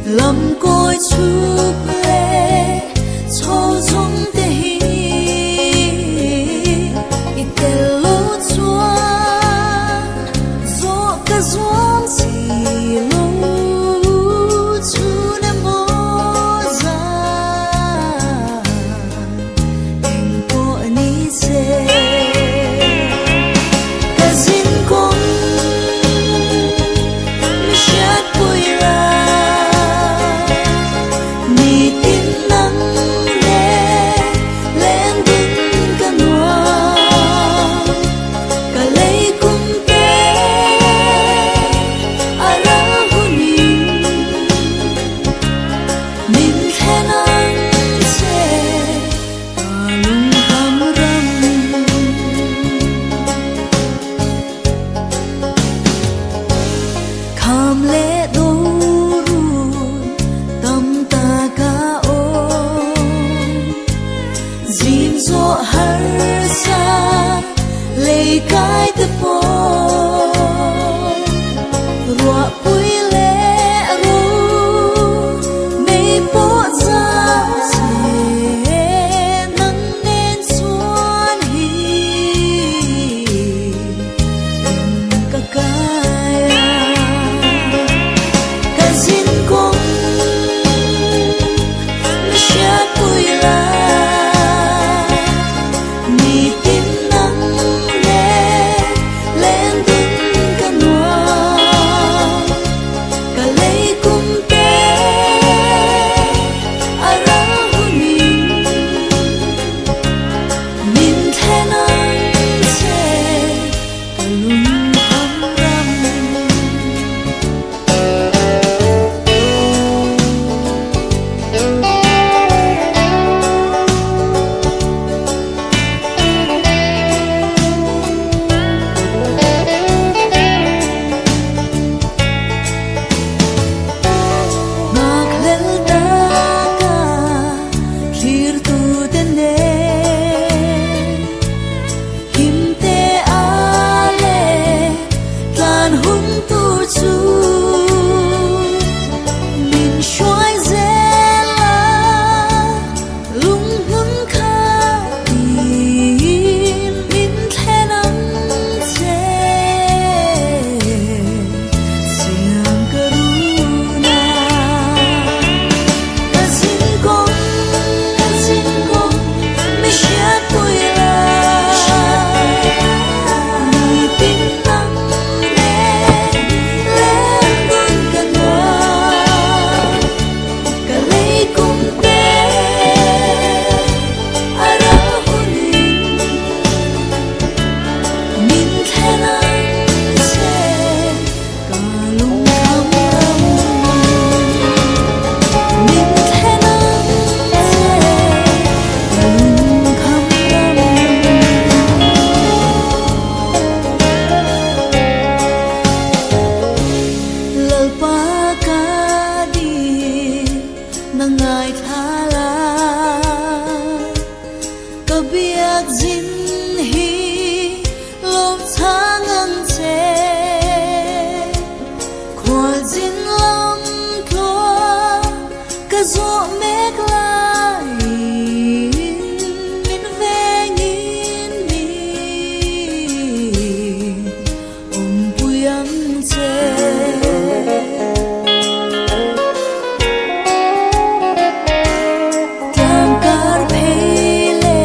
lầm côi chúc lệ cho giống tê hi ite lô chua gió cả gió chỉ lô chu nam mô ra em có ni se cả xin con mi sát bùi ra ni tin nắng lên đứng cả noa cả lấy cung tê à ra hôn nín thế nắng sẽ cả lung khăm râm kham lệ đô ru tâm ta ca ô dìm gió har sa lệ cái tập po rua bùi lệ ru mây po ra sẽ nắng nên xuân hi cả cái cả xin con mi sát bùi la ni tin nắng lên đứng cả noa cả lấy cung tê à ra hôn nín thế nắng sẽ cả lung khăm râm ngạc lên ta ca khir tu tên him te a le tlan hung tu chu min shoai zela lung hun kha in min the nắng che siang karuna cả xin con mi sát bùi la ni tin nắng lên đứng cả noa cả lấy cung tê à ra hôn nín thế nắng sẽ cả lung khăm râm nín thế nắng sẽ cả lung khăm râm lalpa ka di nangai thala kabiak zin hi lom changan che khwa zin lam tlua ka zo mek lai min ve ngin mi puyang che Tangkar phele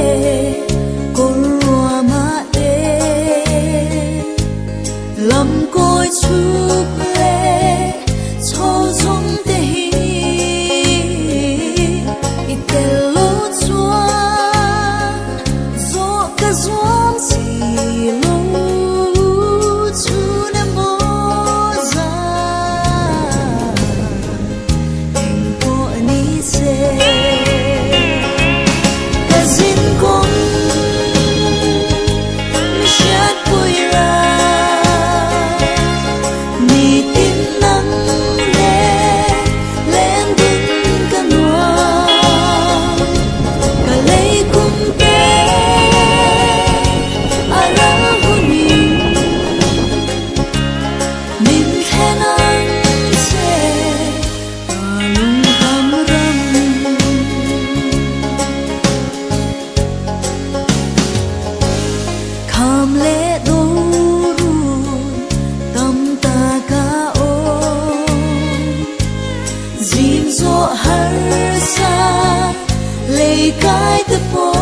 korua ma te lam koi chuk le cho giống tê hi Zin zo har sa lei kai te po